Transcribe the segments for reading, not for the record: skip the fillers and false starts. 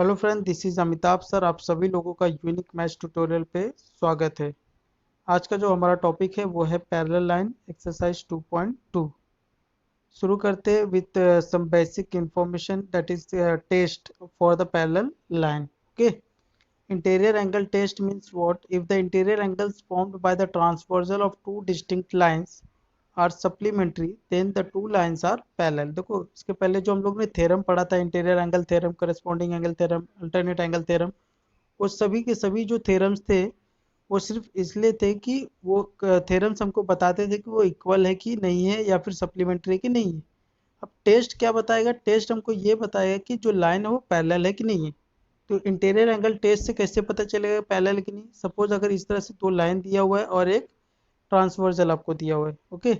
Hello friend, this is Amitabh sir. आप सभी लोगों का यूनिक मैथ्स ट्यूटोरियल पे स्वागत है। आज का जो हमारा टॉपिक है वो है पैरेलल लाइन एक्सरसाइज 2.2। शुरू करते हैं with some basic information that is test for the parallel line. Okay, interior angle test means what? If the interior angles formed by the transversal of two distinct lines are supplementary, then the two lines are parallel। देखो, इसके पहले जो हम लोग ने theorem पढ़ा था, interior angle theorem, corresponding angle theorem, alternate angle theorem, वो सभी के सभी जो थ्योरम्स थे वो सिर्फ इसलिए थे कि वो थ्योरम्स हमको बताते थे कि वो इक्वल है कि नहीं है या फिर सप्लीमेंट्री है कि नहीं है। अब टेस्ट क्या बताएगा? टेस्ट हमको ये बताएगा कि जो लाइन है वो पैरेलल है कि नहीं है। तो इंटीरियर एंगल टेस्ट से कैसे पता चलेगा पैरेलल है कि नहीं? सपोज अगर इस तरह से दो लाइन दिया हुआ है और एक ट्रांसवर्सल आपको दिया हुआ है, ओके,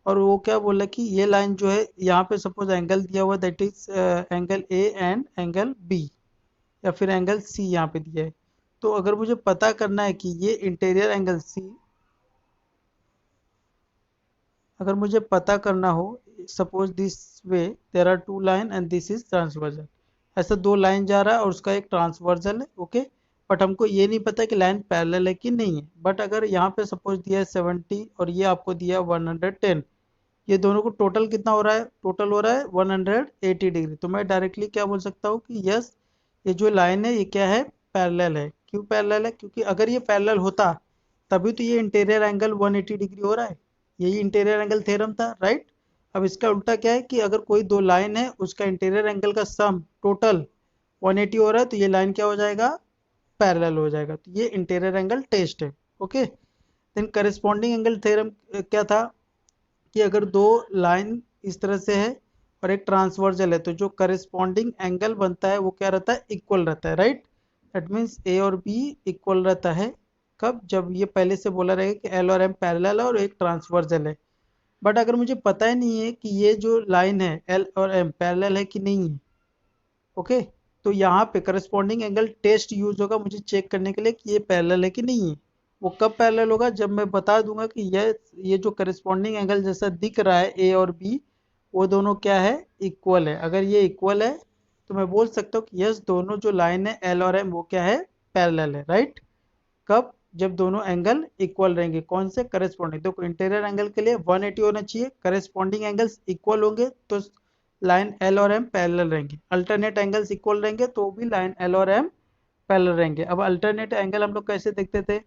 और वो क्या बोला कि ये लाइन जो है यहाँ पे सपोज एंगल दिया हुआ है that is angle A and angle B, या फिर एंगल सी यहाँ पे दिया है। तो अगर मुझे पता करना है कि ये इंटीरियर एंगल सी, अगर मुझे पता करना हो, suppose this way there are two line and this is transversal, ऐसा दो लाइन जा रहा है और उसका एक ट्रांसवर्सल है, ओके, बट हमको ये नहीं पता कि लाइन पैरेलल है कि नहीं है। बट अगर यहाँ पे सपोज दिया है 70 और ये आपको दिया 110, ये दोनों को टोटल कितना हो रहा है? टोटल हो रहा है 180 डिग्री। तो मैं डायरेक्टली क्या बोल सकता हूँ कि यस, ये जो लाइन है ये क्या है? पैरेलल है। क्यों पैरेलल है? क्योंकि अगर ये पैरेलल होता तभी तो ये इंटीरियर एंगल 180 डिग्री हो रहा है। यही इंटीरियर एंगल थ्योरम था, राइट। अब इसका उल्टा क्या है कि अगर कोई दो लाइन है उसका इंटीरियर एंगल का सम टोटल 180 हो रहा है तो ये लाइन क्या हो जाएगा? पैरेलल हो जाएगा। तो ये इंटीरियर एंगल टेस्ट है, okay. Then corresponding angle theorem क्या था कि अगर दो लाइन इस तरह से है और एक ट्रांसवर्जल है तो जो करस्पॉन्डिंग एंगल बनता है वो क्या रहता है? इक्वल रहता है, राइट। दैट मीन्स ए और बी इक्वल रहता है। कब? जब ये पहले से बोला रहेगा कि एल और एम पैरेलल है और एक ट्रांसवर्जल है। बट अगर मुझे पता ही नहीं है कि ये जो लाइन है एल और एम पैरेलल है कि नहीं है, ओके, तो यहाँ पे करस्पॉन्डिंग एंगल टेस्ट यूज होगा मुझे चेक करने के लिए कि ये पैरेलल है कि नहीं है। वो कब पैरेलल होगा? जब मैं बता दूंगा कि ये जो करस्पॉन्डिंग एंगल जैसा दिख रहा है ए और बी, वो दोनों क्या है? इक्वल है। अगर ये इक्वल है तो मैं बोल सकता हूँ कि यस, दोनों जो लाइन है एल और एम वो क्या है? पैरेलल है, राइट। कब? जब दोनों एंगल इक्वल रहेंगे। कौन से? करस्पॉन्डिंग। देखो, इंटीरियर एंगल के लिए 180 होना चाहिए, करस्पॉन्डिंग एंगल्स इक्वल होंगे तो लाइन एल और एम पैरेलल रहेंगे। अल्टरनेट एंगल्स इक्वल रहेंगे तो भी लाइन एल और एम पैरेलल रहेंगे। अब अल्टरनेट एंगल हम लोग कैसे देखते थे?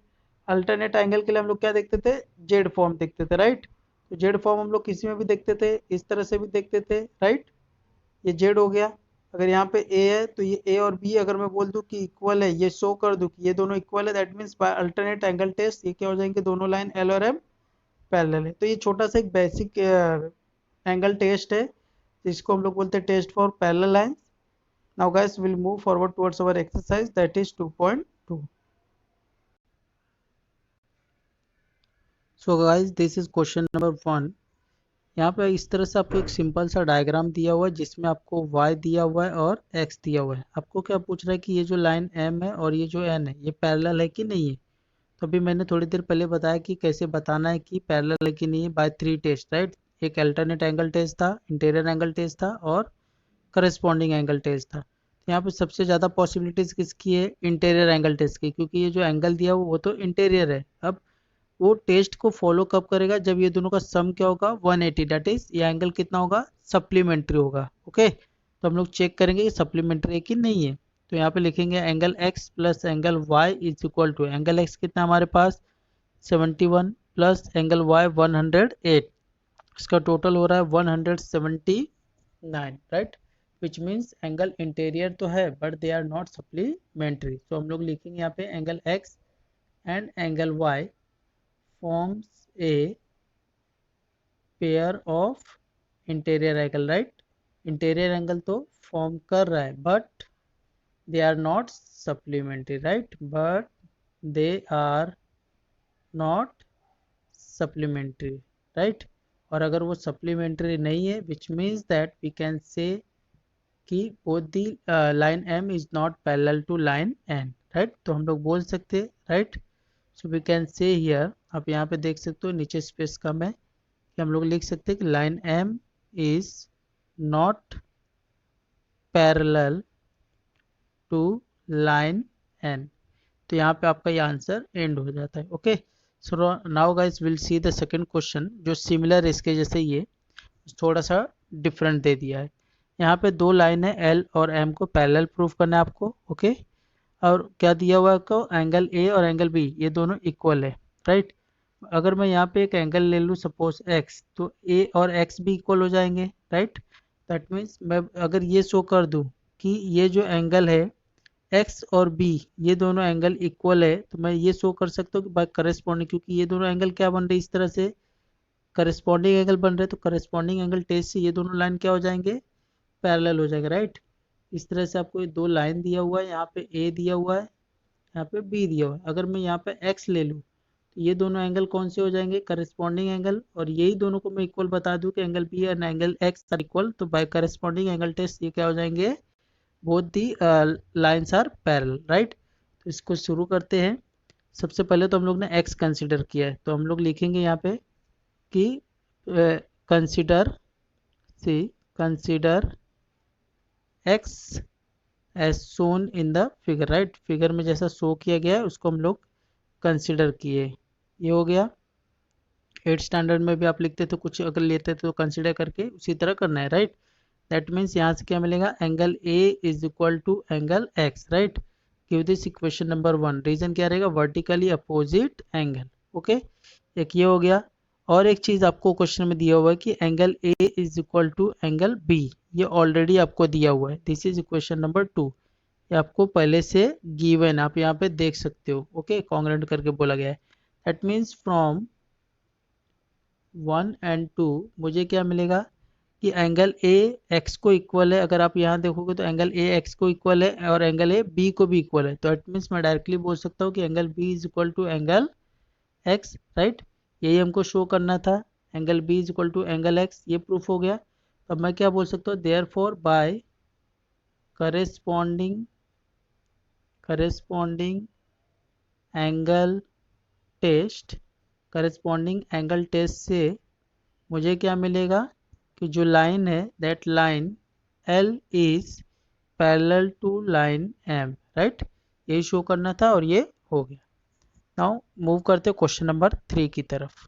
अल्टरनेट एंगल के लिए हम लोग क्या देखते थे? जेड फॉर्म देखते थे, राइट। तो जेड फॉर्म हम लोग किसी में भी देखते थे, इस तरह से भी देखते थे, राइट। ये जेड हो गया। अगर यहाँ पे ए है तो ये ए और बी अगर मैं बोल दूं कि इक्वल है, ये शो कर दूं कि ये दोनों इक्वल है, that means by alternate angle test ये क्या हो जाएंगे? दोनों लाइन एल और एम पैरेलल है। तो ये छोटा सा एक बेसिक एंगल टेस्ट है जिसको हम लोग बोलते हैं test for parallel lines. Now guys will move forward towards our exercise that is 2.2। So guys, this is question number 1। यहाँ पे इस तरह से आपको एक सिंपल सा डायग्राम दिया हुआ है जिसमें आपको y दिया हुआ है और x दिया हुआ है। आपको क्या पूछ रहा है कि ये जो लाइन m है और ये जो n है ये पैरेलल है कि नहीं है। तो अभी मैंने थोड़ी देर पहले बताया कि कैसे बताना है कि पैरेलल है कि नहीं है, बाय 3 टेस्ट, राइट। एक अल्टरनेट एंगल टेस्ट था, इंटीरियर एंगल टेस्ट था और करस्पॉन्डिंग एंगल टेस्ट था। तो यहाँ पे सबसे ज़्यादा पॉसिबिलिटीज किसकी है? इंटीरियर एंगल टेस्ट की, क्योंकि ये जो एंगल दिया हुआ वो तो इंटीरियर है। अब वो टेस्ट को फॉलो कब करेगा? जब ये दोनों का सम क्या होगा? 180, डेट इज ये एंगल कितना होगा? सप्लीमेंट्री होगा, ओके। तो हम लोग चेक करेंगे कि सप्लीमेंट्री है कि नहीं है। तो यहाँ पे लिखेंगे angle x plus angle y is equal to angle x कितना हमारे पास 71 प्लस एंगल y 108, इसका टोटल हो रहा है 179, right. Which means angle interior तो है but they are not supplementary. तो हम लोग लिखेंगे यहाँ पे angle x and angle y forms a pair of interior angle, right। Interior angle तो फॉर्म कर रहा है but they are not supplementary, right, but they are not supplementary, right. और अगर वो सप्लीमेंट्री नहीं है which means that we can say कि both the line m is not parallel to line n, right. तो हम लोग बोल सकते हैं, right. So we can say here, आप यहाँ पे देख सकते हो नीचे स्पेस कम है, कि हम लोग लिख सकते हैं कि line m is not parallel to line N. तो यहाँ पे आपका ये आंसर एंड हो जाता है। Okay, so now guys will see the second question जो सिमिलर इसके जैसे ये थोड़ा सा डिफरेंट दे दिया है। यहाँ पे दो लाइन है एल और एम को पैरेलल प्रूफ करना है आपको। ओके, और क्या दिया हुआ है आपको, एंगल ए और एंगल बी ये दोनों इक्वल है, राइट। अगर मैं यहाँ पे एक एंगल ले लूँ सपोज एक्स, तो ए और एक्स भी इक्वल हो जाएंगे, राइट। दैट मीन्स मैं अगर ये शो कर दूँ कि ये जो एंगल है एक्स और बी ये दोनों एंगल इक्वल है, तो मैं ये शो कर सकता हूँ कि बाय करस्पॉन्डिंग, क्योंकि ये दोनों एंगल क्या बन रहे हैं इस तरह से करस्पॉन्डिंग एंगल बन रहे हैं, तो करस्पॉन्डिंग एंगल टेस्ट से ये दोनों लाइन क्या हो जाएंगे, पैरेलल हो जाएगा, राइट। इस तरह से आपको ये दो लाइन दिया हुआ है, यहाँ पे ए दिया हुआ है, यहाँ पे बी दिया हुआ है। अगर मैं यहाँ पे एक्स ले लूँ तो ये दोनों एंगल कौन से हो जाएंगे, करस्पॉन्डिंग एंगल, और यही दोनों को मैं इक्वल बता दूं कि angle B and angle X are equal, तो बाय करस्पॉन्डिंग एंगल टेस्ट ये क्या हो जाएंगे, both the lines are parallel, right. तो इसको शुरू करते हैं। सबसे पहले तो हम लोग ने एक्स कंसिडर किया है, तो हम लोग लिखेंगे यहाँ पे कि consider X as shown in the figure, right. Figure में जैसा शो किया गया है उसको हम लोग कंसिडर किए, ये हो गया। 8th स्टैंडर्ड में भी आप लिखते थे कुछ अगर लेते थे तो कंसिडर करके उसी तरह करना है, राइट। दैट मीन्स यहाँ से क्या मिलेगा, angle A is equal to angle X, right. Give this equation number 1। Reason क्या रहेगा, वर्टिकली अपोजिट एंगल। ओके, एक ये हो गया। और एक चीज आपको क्वेश्चन में दिया हुआ है कि angle A is equal to angle B, ये ऑलरेडी आपको दिया हुआ है। दिस इज इक्वेशन नंबर 2, ये आपको पहले से गिवन, आप यहाँ पे देख सकते हो। ओके, कॉन्ग्रुएंट करके बोला गया है। दैट मीन्स फ्रॉम 1 and 2 मुझे क्या मिलेगा कि एंगल ए एक्स को इक्वल है। अगर आप यहाँ देखोगे तो एंगल ए एक्स को इक्वल है और एंगल ए बी को भी इक्वल है, तो इट मीन्स मैं डायरेक्टली बोल सकता हूँ कि angle B is equal to angle X, right. यही हमको शो करना था, angle B is equal to angle X, ये प्रूफ हो गया। तो मैं क्या बोल सकता हूँ, therefore by corresponding angle test, corresponding angle test से मुझे क्या मिलेगा कि जो लाइन है that line L is parallel to line M, right. यही शो करना था और ये हो गया। नाउ मूव करते क्वेश्चन नंबर 3 की तरफ।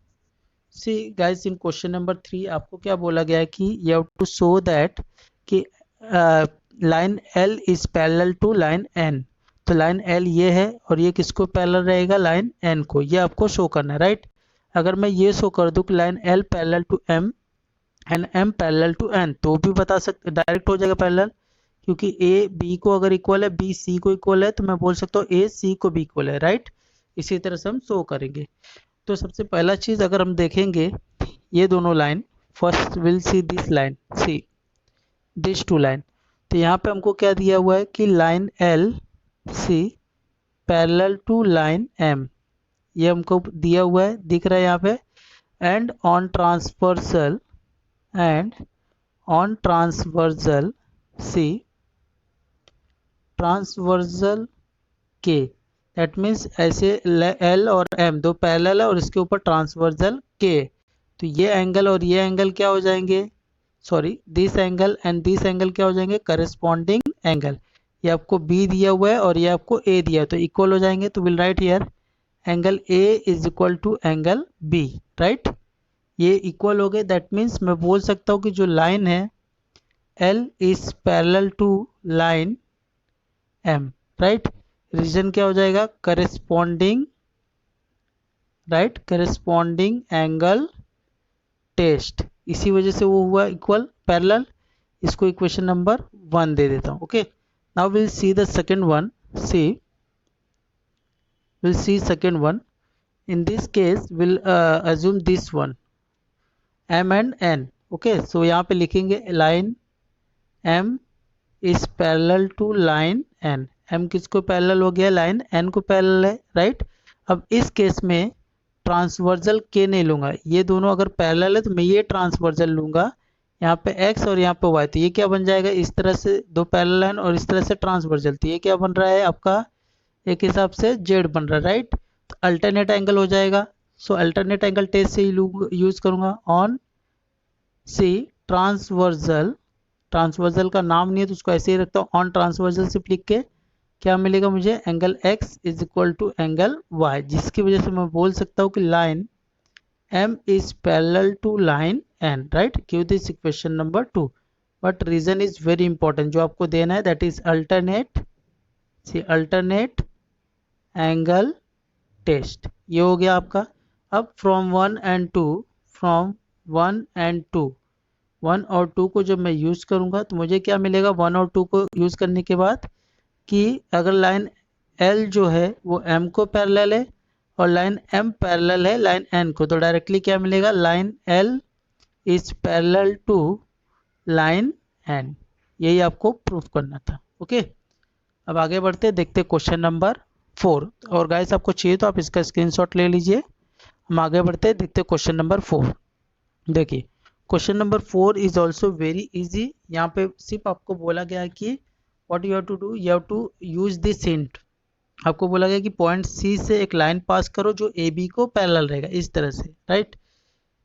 See guys, in question number 3 आपको क्या बोला गया है कि you have to show that कि line L is parallel to line N. तो लाइन एल ये है और ये किसको पैरेलल रहेगा, लाइन एन को, ये आपको शो करना है, राइट। अगर मैं ये शो कर दूं कि line L parallel to M and M parallel to N, तो भी बता सकते, डायरेक्ट हो जाएगा पैरेलल, क्योंकि ए बी को अगर इक्वल है, बी सी को इक्वल है, तो मैं बोल सकता हूँ ए सी को भी इक्वल है, राइट। इसी तरह से हम शो करेंगे। तो सबसे पहला चीज अगर हम देखेंगे ये दोनों line, first will see this line, see this two line. तो यहाँ पे हमको क्या दिया हुआ है कि line L see parallel to line M, ये हमको दिया हुआ है, दिख रहा है यहाँ पे। And on transversal C transversal के, दैट मीन्स ऐसे एल और एम दो पैरेलल है और इसके ऊपर ट्रांसवर्सल के, तो ये एंगल और ये एंगल क्या हो जाएंगे, sorry this angle and this angle क्या हो जाएंगे, करस्पॉन्डिंग एंगल। ये आपको बी दिया हुआ है और ये आपको ए दिया है, तो इक्वल हो जाएंगे। तो will write here angle A is equal to angle B, right. ये इक्वल हो गए, दैट मीन्स मैं बोल सकता हूँ कि जो लाइन है L is parallel to line M, right. Reason क्या हो जाएगा, corresponding, right, corresponding angle test, इसी वजह से वो हुआ इक्वल पैरेलल। इसको इक्वेशन नंबर 1 दे देता हूँ। Okay, now will see the second one. we'll see second one. In this case we'll assume this one m and n. okay, so यहाँ पे लिखेंगे line m is parallel to line n. m किसको parallel हो गया, line n को parallel है, right. अब इस केस में ट्रांसवर्जल के नहीं लूंगा, ये दोनों अगर पैरेलल है तो मैं ये ट्रांसवर्जल लूंगा, यहाँ पे x और यहाँ पे y, तो ये क्या बन जाएगा, इस तरह से दो पैरेलल लाइन और इस तरह से ट्रांसवर्जल, तो ये क्या बन रहा है आपका एक हिसाब से z बन रहा है, राइट। तो अल्टरनेट एंगल हो जाएगा। सो अल्टरनेट एंगल टेस्ट से यूज करूंगा ऑन सी ट्रांसवर्जल, ट्रांसवर्जल का नाम नहीं है तो उसको ऐसे ही रखता हूँ, ऑन ट्रांसवर्जल सिर्फ लिख के क्या मिलेगा मुझे, angle x is equal to angle y, जिसकी वजह से मैं बोल सकता हूँ कि line m is parallel to line n, right? Give this equation number 2. But reason is very important, जो आपको देना है that is alternate, see alternate angle test. ये हो गया आपका. अब from 1 and 2, from 1 and 2, 1 और 2 को जब मैं यूज़ करूँगा तो मुझे क्या मिलेगा 1 और 2 को यूज़ करने के बाद, कि अगर लाइन L जो है वो M को पैरेलल है और लाइन M पैरेलल है लाइन N को, तो डायरेक्टली क्या मिलेगा, line L is parallel to line N. यही आपको प्रूफ करना था. ओके, अब आगे बढ़ते हैं, देखते हैं क्वेश्चन नंबर 4. और गाइस आपको चाहिए तो आप इसका स्क्रीनशॉट ले लीजिए. हम आगे बढ़ते हैं, देखते हैं क्वेश्चन नंबर 4. देखिए question number 4 is also very easy. यहाँ पे सिर्फ आपको बोला गया है कि what you have to do, you have to use this hint. आपको बोला गया कि पॉइंट सी से एक लाइन पास करो जो ए बी को पैरेलल रहेगा, इस तरह से, राइट.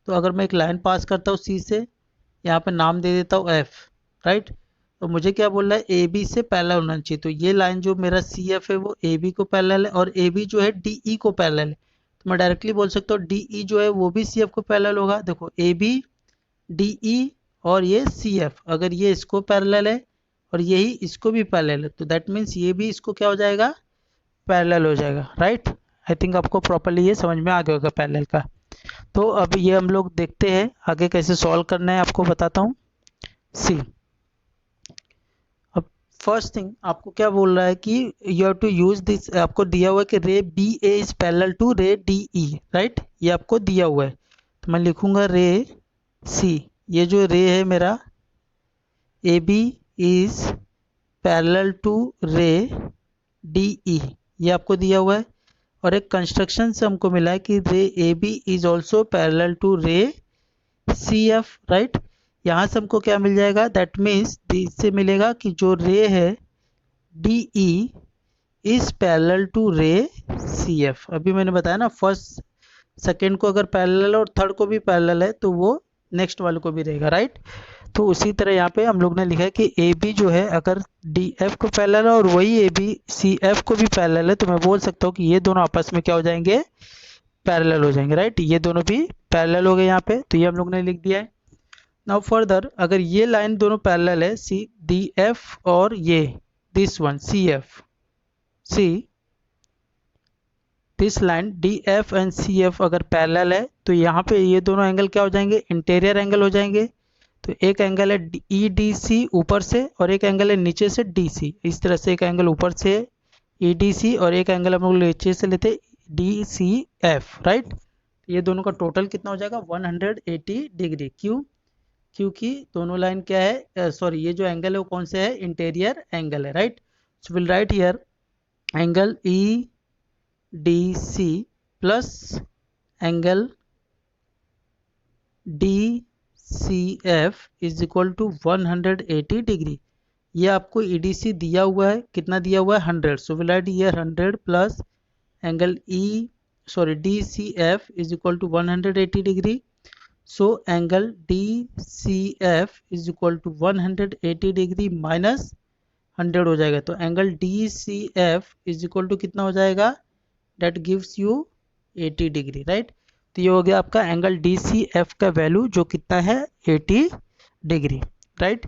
तो अगर मैं एक लाइन पास करता हूँ सी से, यहाँ पे नाम दे देता हूँ एफ, राइट. तो मुझे क्या बोल रहा है, ए बी से पैरेलल होना चाहिए. तो ये लाइन जो मेरा सी एफ है वो ए बी को पैरेलल है और ए बी जो है डी ई को पैरेलल है. तो मैं डायरेक्टली बोल सकता हूँ डी ई जो है वो भी सी एफ को पैरेलल होगा. देखो ए बी डी ई और ये सी एफ, अगर ये इसको पैरेलल है और यही इसको भी पैरेलल है, तो दैट मीन्स ये भी इसको क्या हो जाएगा, पैरेलल हो जाएगा, राइट. आई थिंक आपको प्रॉपर्ली ये समझ में आ गया होगा पैरेलल का. तो अब ये हम लोग देखते हैं आगे कैसे सॉल्व करना है, आपको बताता हूँ. सी, अब फर्स्ट थिंग आपको क्या बोल रहा है कि you have to use this. आपको दिया हुआ है कि ray B A is parallel to ray D E, right. ये आपको दिया हुआ है. तो मैं लिखूंगा रे सी, ये जो रे है मेरा A B is parallel to ray D E, ये आपको दिया हुआ है. और एक कंस्ट्रक्शन से हमको मिला है कि ray A B is also parallel to ray C F, right. यहाँ से हमको क्या मिल जाएगा, दैट मीन्स इससे मिलेगा कि जो रे है D E is parallel to ray C F. अभी मैंने बताया ना, फर्स्ट सेकेंड को अगर पैरेलल है और थर्ड को भी पैरेलल है तो वो नेक्स्ट वाले को भी रहेगा, राइट. तो उसी तरह यहाँ पे हम लोग ने लिखा है कि ए बी जो है अगर डी एफ को पैरेलल है और वही ए बी सी एफ को भी पैरेलल है, तो मैं बोल सकता हूँ कि ये दोनों आपस में क्या हो जाएंगे, पैरेलल हो जाएंगे, राइट. ये दोनों भी पैरेलल हो गए यहाँ पे, तो ये हम लोग ने लिख दिया है. नाउ फर्दर अगर ये लाइन दोनों पैरेलल है, सी डी एफ और ये this one C F, C this line D F and C F अगर पैरेलल है तो यहाँ पे ये दोनों एंगल क्या हो जाएंगे, इंटीरियर एंगल हो जाएंगे. तो एक एंगल है ई डी सी ऊपर से और एक एंगल है नीचे से डी सी. इस तरह से एक एंगल ऊपर से ई डी सी और एक एंगल हम लोग नीचे से लेते डी सी एफ, राइट. ये दोनों का टोटल कितना हो जाएगा, 180 डिग्री. क्यों, क्योंकि दोनों लाइन क्या है, सॉरी ये जो एंगल है वो कौन से है, इंटीरियर एंगल है, right. So will write here angle E D C plus angle D C F is equal to 180 degree. ये आपको EDC दिया हुआ है, कितना दिया हुआ है, 100. So will write here 100 plus angle D C F is equal to 180 degree. So angle D C F is equal to 180 degree minus 100 हो जाएगा. तो angle D C F is equal to कितना हो जाएगा, that gives you 80 degree, right. तो ये हो गया आपका एंगल डी सी एफ का वैल्यू जो कितना है, 80 degree, right.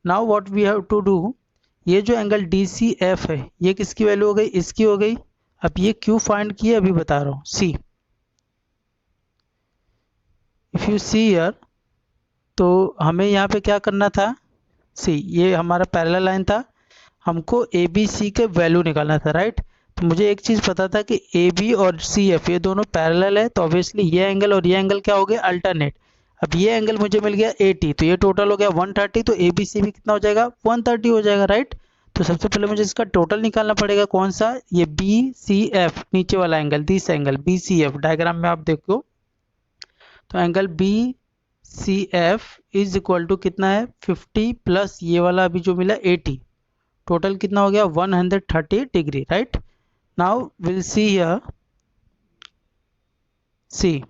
Now what we have to do, ये जो एंगल डी सी एफ है ये किसकी वैल्यू हो गई, इसकी हो गई. अब ये क्यों फाइंड किए अभी बता रहा हूँ. सी, इफ यू सी हियर, तो हमें यहाँ पे क्या करना था, सी ये हमारा पैरेलल लाइन था, हमको ए बी सी के वैल्यू निकालना था, राइट. तो मुझे एक चीज़ पता था कि ए बी और सी एफ ये दोनों पैरेलल है, तो ऑब्वियसली ये एंगल और ये एंगल क्या हो गया, अल्टरनेट. अब ये एंगल मुझे मिल गया 80, तो ये टोटल हो गया 130. तो ए बी सी भी कितना हो जाएगा, 130 हो जाएगा, राइट. तो सबसे पहले मुझे इसका टोटल निकालना पड़ेगा, कौन सा, ये बी सी एफ नीचे वाला angle, this angle B C F, diagram में आप देखो. तो angle B C F is equal to कितना है, 50 प्लस ये वाला अभी जो मिला 80, टोटल कितना हो गया, 130 degree, right. Now will see here, see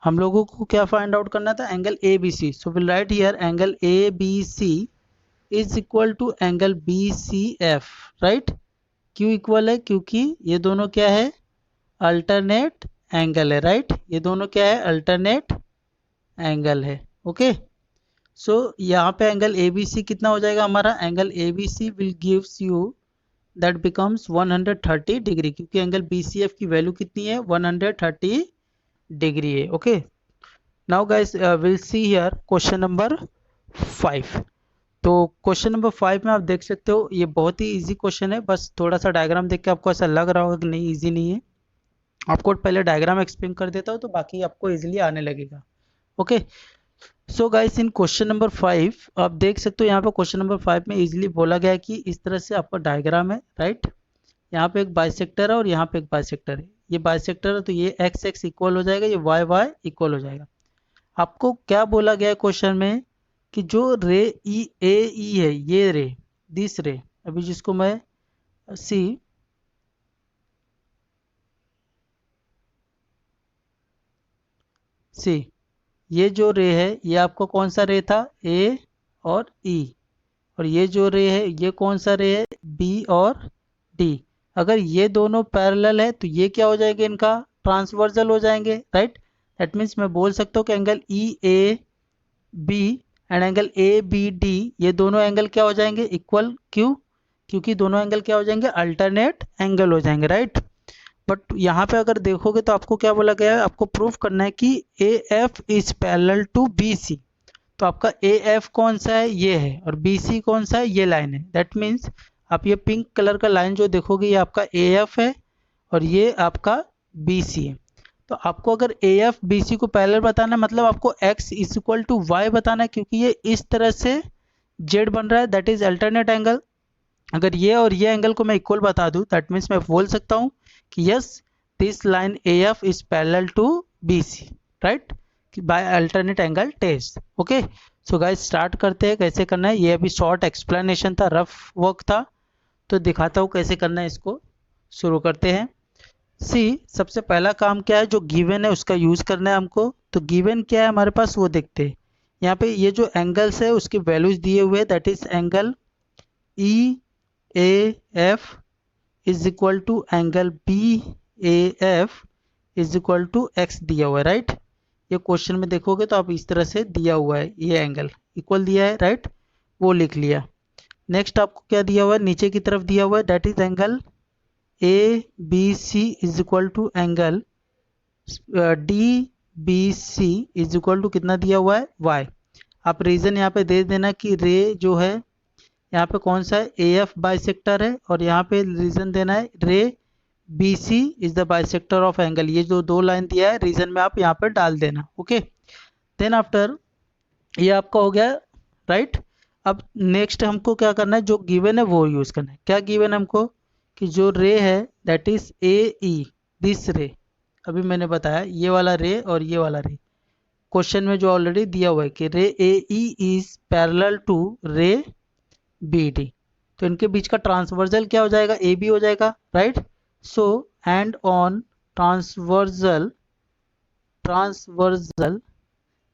हम लोगों को क्या फाइंड आउट करना था, angle A B C. So will write here angle A B C is equal to angle B C F, right. क्यों इक्वल है? क्योंकि ये दोनों क्या है? अल्टरनेट एंगल है, राइट। ये दोनों क्या है? अल्टरनेट एंगल है। ओके, सो यहाँ पे एंगल ए बी सी कितना हो जाएगा हमारा? Angle A B C will gives you that becomes 130 degree, क्योंकि एंगल बी सी एफ की वैल्यू कितनी है? 130 डिग्री है। Okay, now guys will see here question number 5। तो क्वेश्चन नंबर 5 में आप देख सकते हो ये बहुत ही इजी क्वेश्चन है। बस थोड़ा सा डायग्राम देख के आपको ऐसा लग रहा होगा कि नहीं इजी नहीं है। आपको पहले डायग्राम एक्सप्लेन कर देता हूँ तो बाकी आपको इजीली आने लगेगा। Okay, so guys in question number 5 आप देख सकते हो यहाँ पे क्वेश्चन नंबर 5 में इजीली बोला गया है कि इस तरह से आपका डायग्राम है, राइट। यहाँ पे एक बाइसेक्टर है और यहाँ पे एक बाइसेक्टर है। ये बाइसेक्टर है तो ये एक्स एक्स इक्वल हो जाएगा, ये वाई वाई इक्वल हो जाएगा। आपको क्या बोला गया है क्वेश्चन में कि जो रे ई ए ई है, ये रे दिस रे, अभी जिसको मैं सी ये जो रे है ये आपको कौन सा रे था? ए और ई। और ये जो रे है ये कौन सा रे है? बी और डी। अगर ये दोनों पैरेलल है तो ये क्या हो जाएंगे? इनका ट्रांसवर्सल हो जाएंगे, राइट। दैट मीन्स मैं बोल सकता हूँ कि angle E A B and angle A B D, ये दोनों एंगल क्या हो जाएंगे? इक्वल। क्यों? क्योंकि दोनों एंगल क्या हो जाएंगे? अल्टरनेट एंगल हो जाएंगे, राइट। बट यहाँ पे अगर देखोगे तो आपको क्या बोला गया है? आपको प्रूफ करना है कि A F is parallel to B C. तो आपका ए एफ कौन सा है? ये है। और बी सी कौन सा है? ये लाइन है। दैट मीन्स आप ये पिंक कलर का लाइन जो देखोगे ये आपका ए एफ है और ये आपका बी सी है। तो आपको अगर ए एफ बी सी को पैरेलल बताना है मतलब आपको x is equal to Y बताना है, क्योंकि ये इस तरह से z बन रहा है, दैट इज अल्टरनेट एंगल। अगर ये और ये एंगल को मैं इक्वल बता दूं दैट मीन्स मैं बोल सकता हूँ कि yes this line A F is parallel to B C, right, by alternate angle test. Okay, so guys start करते हैं कैसे करना है। ये अभी शॉर्ट एक्सप्लेनेशन था, रफ वर्क था, तो दिखाता हूँ कैसे करना है। इसको शुरू करते हैं। सी सबसे पहला काम क्या है? जो गिवन है उसका यूज करना है हमको। तो गिवन क्या है हमारे पास वो देखते हैं। यहाँ पे ये जो एंगल्स है उसकी वैल्यूज दिए हुए हैं, that is angle E A F is equal to angle B A F is equal to X दिया हुआ है, राइट। ये क्वेश्चन में देखोगे तो आप इस तरह से दिया हुआ है, ये एंगल इक्वल दिया है, राइट, वो लिख लिया। नेक्स्ट आपको क्या दिया हुआ है? नीचे की तरफ दिया हुआ है that is angle A B C is equal to angle D B C is equal to कितना दिया हुआ है? वाई। आप रीजन यहाँ पे दे देना कि रे जो है यहाँ पे कौन सा है? ए एफ बाइसेक्टर है और यहाँ पे रीजन देना है ray B C is the bisector of angle. ये जो दो लाइन दिया है रीजन में आप यहाँ पे डाल देना। ओके, देन आफ्टर ये आपका हो गया, राइट। अब नेक्स्ट हमको क्या करना है? जो गिवन है वो यूज करना है। क्या गिवन है हमको? कि जो रे है that is a E, this रे, अभी मैंने बताया ये वाला रे और ये वाला रे क्वेश्चन में जो ऑलरेडी दिया हुआ है कि ray A E is parallel to रे बी डी। तो इनके बीच का ट्रांसवर्सल क्या हो जाएगा? ए बी हो जाएगा, right. So and on transversal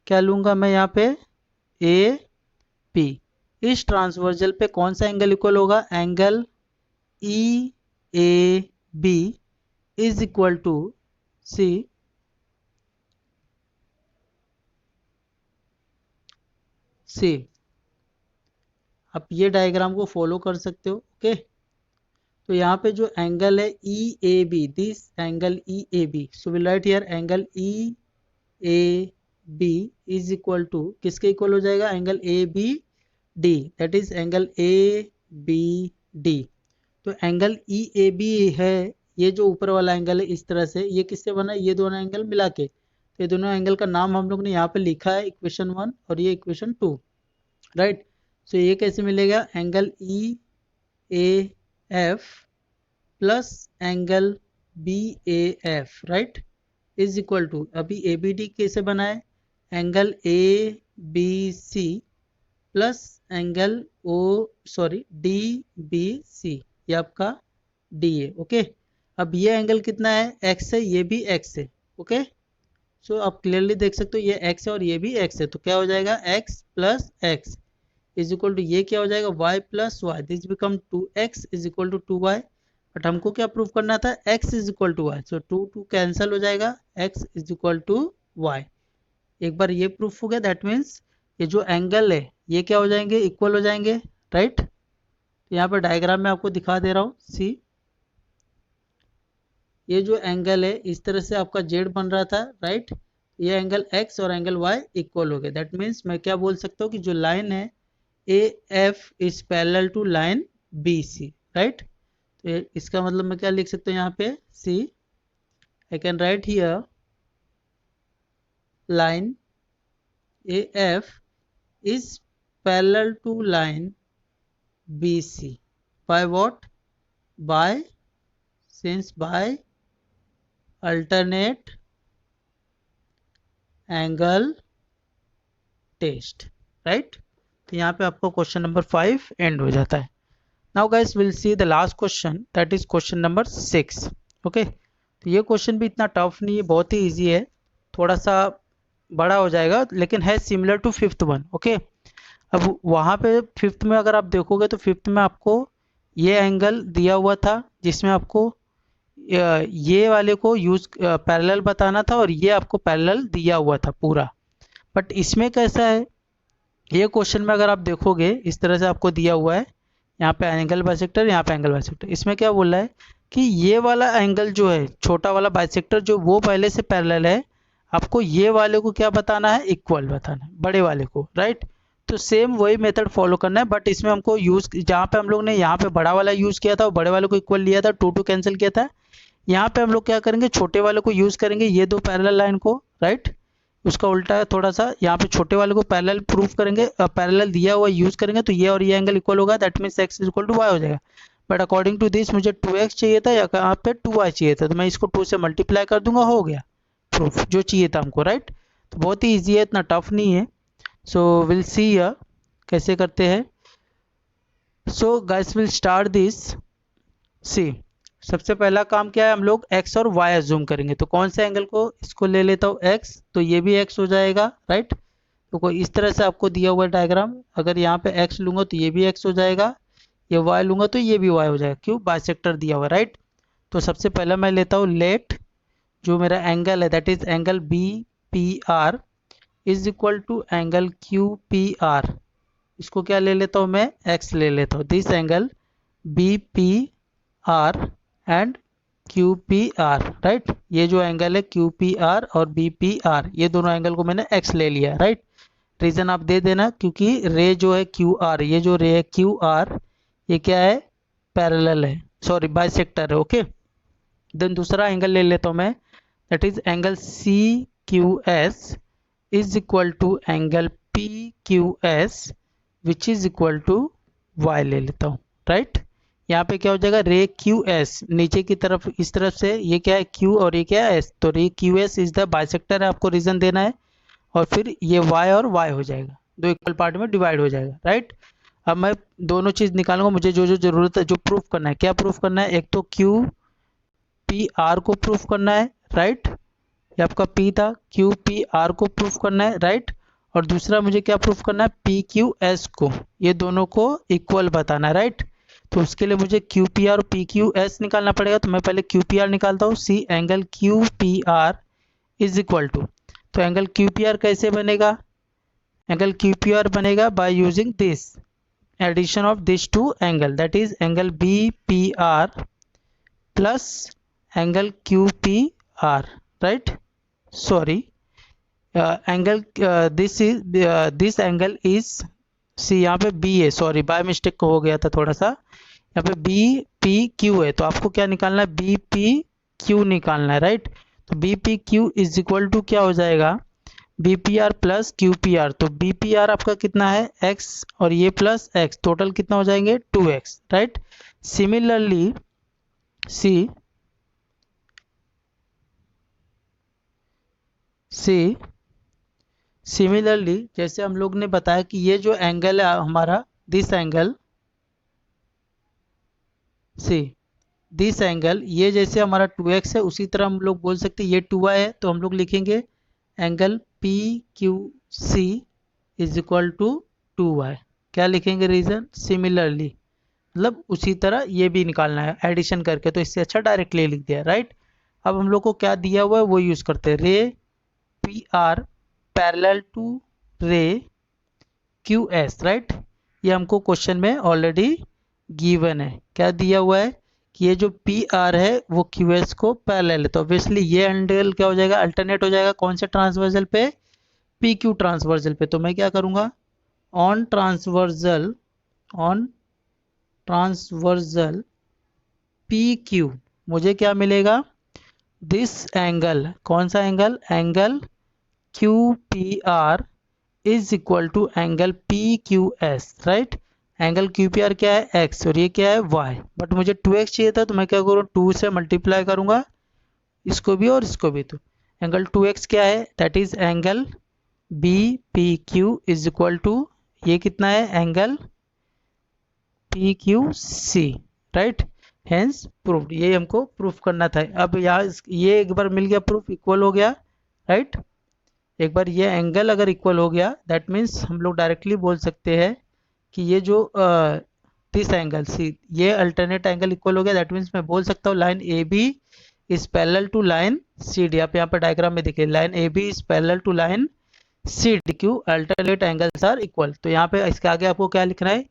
क्या लूंगा मैं यहाँ पे? A P. इस ट्रांसवर्सल पे कौन सा एंगल इक्वल होगा? Angle E A B is equal to see आप ये डायग्राम को फॉलो कर सकते हो। ओके, तो यहाँ पे जो एंगल है E A B, this angle E A B, so will write here angle E A B is equal to किसके इक्वल हो जाएगा? Angle A B D, that is angle A B D. तो angle E A B है, ये जो ऊपर वाला angle है इस तरह से, ये किससे बना है? ये दोनों एंगल मिला के। तो ये दोनों एंगल का नाम हम लोग ने यहाँ पे लिखा है, इक्वेशन 1 और ये इक्वेशन 2, राइट। सो ये कैसे मिलेगा? Angle E A F plus angle B A F, right, is equal to, अभी ए बी डी कैसे बना है? Angle A B C plus angle D B C, ये आपका डी है। ओके, अब ये एंगल कितना है? एक्स है, ये भी एक्स है। ओके, सो आप क्लियरली देख सकते हो ये एक्स है और ये भी एक्स है, तो क्या हो जाएगा? X plus X is equal to ये क्या हो जाएगा y plus Y, this become 2x is equal to 2y। But हमको क्या प्रूव करना था, x is equal to Y, सो 2 कैंसिल हो जाएगा, x is equal to Y. एक बार ये प्रूफ हो गया, दैट मीन्स ये जो एंगल है ये क्या हो जाएंगे, इक्वल हो जाएंगे, राइट। यहाँ पर डायग्राम में आपको दिखा दे रहा हूँ, सी ये जो एंगल है इस तरह से आपका जेड बन रहा था, राइट। ये एंगल x और एंगल y इक्वल हो गए, दैट मीन्स मैं क्या बोल सकता हूँ कि जो लाइन है AF is parallel to line BC, right. तो इसका मतलब मैं क्या लिख सकता हूँ यहाँ पे, see I can write here line AF is parallel to line BC by what? By alternate angle test, right? तो यहाँ पे आपको क्वेश्चन नंबर 5 एंड हो जाता है। Now guys will see the last question, that is question number 6। Okay, तो ये question भी इतना टफ नहीं है, बहुत ही इजी है, थोड़ा सा बड़ा हो जाएगा लेकिन है similar to fifth one. Okay, अब वहाँ पे फिफ्थ में अगर आप देखोगे तो फिफ्थ में आपको ये एंगल दिया हुआ था जिसमें आपको ये वाले को यूज पैरेलल बताना था और ये आपको पैरेलल दिया हुआ था पूरा। बट इसमें कैसा है, ये क्वेश्चन में अगर आप देखोगे इस तरह से आपको दिया हुआ है, यहाँ पे एंगल बाइसेक्टर, यहाँ पे एंगल बाइसेक्टर। इसमें क्या बोल रहा है कि ये वाला एंगल जो है, छोटा वाला बाइसेक्टर जो वो पहले से पैरेलल है, आपको ये वाले को क्या बताना है, इक्वल बताना है, बड़े वाले को, राइट। तो सेम वही मेथड फॉलो करना है, बट इसमें हमको यूज, जहाँ पे हम लोग ने यहाँ पे बड़ा वाला यूज किया था, वो बड़े वाले को इक्वल लिया था, 2 कैंसिल किया था। यहाँ पे हम लोग क्या करेंगे, छोटे वाले को यूज करेंगे, ये दो पैरेलल लाइन को, राइट। उसका उल्टा है थोड़ा सा, यहाँ पे छोटे वाले को पैरेलल प्रूफ करेंगे, पैरेलल दिया हुआ यूज करेंगे, तो ये और ये एंगल इक्वल होगा, that means x is equal to Y हो जाएगा। बट अकॉर्डिंग टू दिस मुझे 2x चाहिए था या यहाँ पे 2y चाहिए था, तो मैं इसको 2 से मल्टीप्लाई कर दूंगा, हो गया प्रूफ जो चाहिए था हमको, राइट। तो बहुत ही ईजी है, इतना टफ नहीं है। सो विल सी कैसे करते हैं। So guys will start this, see सबसे पहला काम क्या है, हम लोग x और y अज्यूम करेंगे। तो कौन से एंगल को, इसको ले लेता हूँ x, तो ये भी x हो जाएगा, राइट। तो कोई इस तरह से आपको दिया हुआ डायग्राम, अगर यहाँ पे x लूंगा तो ये भी x हो जाएगा, ये y लूंगा तो ये भी y हो जाएगा, क्यों, बाइसेक्टर दिया हुआ, राइट। तो सबसे पहला मैं लेता हूँ लेट, जो मेरा एंगल है that is angle BPR is equal to angle QPR। इसको क्या ले लेता हूँ मैं, x ले लेता हूँ, this angle BPR and QPR, right. ये जो एंगल है QPR और BPR, ये दोनों एंगल को मैंने x ले लिया, राइट। रीजन आप दे देना, क्योंकि रे जो है QR, ये जो रे है QR, ये क्या है, पैरेलल है, सॉरी बाइसेक्टर है। ओके, देन दूसरा एंगल ले लेता हूँ मैं, that is angle CQS is equal to angle PQS which is equal to y ले लेता हूँ, राइट। यहाँ पे क्या हो जाएगा, रे QS नीचे की तरफ, इस तरफ से ये क्या है Q और ये क्या है S, तो रे QS इज द बाइसेक्टर है, आपको रीजन देना है। और फिर ये y और y हो जाएगा, दो इक्वल पार्ट में डिवाइड हो जाएगा, राइट। अब मैं दोनों चीज निकालूंगा, मुझे जो जो जरूरत है, जो प्रूफ करना है, क्या प्रूफ करना है, एक तो QPR को प्रूफ करना है, राइट। ये आपका P था, QPR को प्रूफ करना है, राइट। और दूसरा मुझे क्या प्रूफ करना है, PQS को, ये दोनों को इक्वल बताना है, राइट। तो उसके लिए मुझे QPR और PQS निकालना पड़ेगा, तो मैं पहले QPR निकालता हूँ, see angle QPR is equal to, तो एंगल QPR कैसे बनेगा, एंगल QPR बनेगा by using this addition of this two angle, that is angle BPR plus angle QPR, right. Sorry, angle this angle is, see यहाँ पे B है, sorry by mistake हो गया था थोड़ा सा, यहाँ पे BPQ है, तो आपको क्या निकालना है, BPQ निकालना है, राइट। तो BPQ इज इक्वल टू क्या हो जाएगा, BPR प्लस QPR, तो BPR आपका कितना है, x और ये प्लस x, टोटल कितना हो जाएंगे, 2x, राइट। सिमिलरली सिमिलरली जैसे हम लोग ने बताया कि ये जो एंगल है हमारा, दिस एंगल, दिस एंगल, ये जैसे हमारा 2x है, उसी तरह हम लोग बोल सकते हैं ये 2y है, तो हम लोग लिखेंगे angle PQC is equal to 2y, क्या लिखेंगे रीजन, सिमिलरली, मतलब उसी तरह ये भी निकालना है एडिशन करके, तो इससे अच्छा डायरेक्टली लिख दिया, राइट। अब हम लोग को क्या दिया हुआ है वो यूज करते हैं, रे पी आर पैरेलल टू रे क्यू एस, राइट। ये हमको क्वेश्चन में ऑलरेडी गिवन है, क्या दिया हुआ है कि ये जो पी आर है वो क्यू एस को पैरेलल है, तो ऑब्वियसली ये एंगल क्या हो जाएगा, अल्टरनेट हो जाएगा कौन से ट्रांसवर्जल पे, पी क्यू ट्रांसवर्जल पे। तो मैं क्या करूंगा, on transversal, on transversal P Q मुझे क्या मिलेगा, दिस एंगल, कौन सा angle, angle Q P R is equal to angle P Q S, right. Angle Q P R क्या है, एक्स, और ये क्या है, वाई, बट मुझे 2x चाहिए था, तो मैं क्या करूँ, 2 से मल्टीप्लाई करूंगा इसको भी और इसको भी। तो एंगल 2x क्या है, that is angle B P Q is equal to, ये कितना है, angle P Q C, right. Hence proved, ये हमको प्रूफ करना था। अब यहाँ ये एक बार मिल गया, प्रूफ इक्वल हो गया, राइट। एक बार ये एंगल अगर इक्वल हो गया, दैट मीन्स हम लोग डायरेक्टली बोल सकते हैं कि ये जो दिस एंगल सी, ये अल्टरनेट एंगल इक्वल हो गया, दैट मीन्स मैं बोल सकता हूँ line A B is parallel to line C D. आप यहाँ पर डायग्राम में देखिए, line A B is parallel to line C D Q, alternate angles are equal. तो यहाँ पे इसके आगे आपको क्या लिखना है,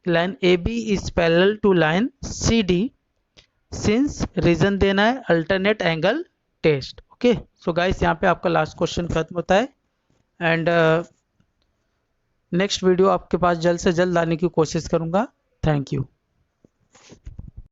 line A B is parallel to line C D since reason देना है alternate angle test. Okay, so guys यहाँ पे आपका लास्ट क्वेश्चन खत्म होता है, एंड नेक्स्ट वीडियो आपके पास जल्द से जल्द लाने की कोशिश करूंगा। Thank you.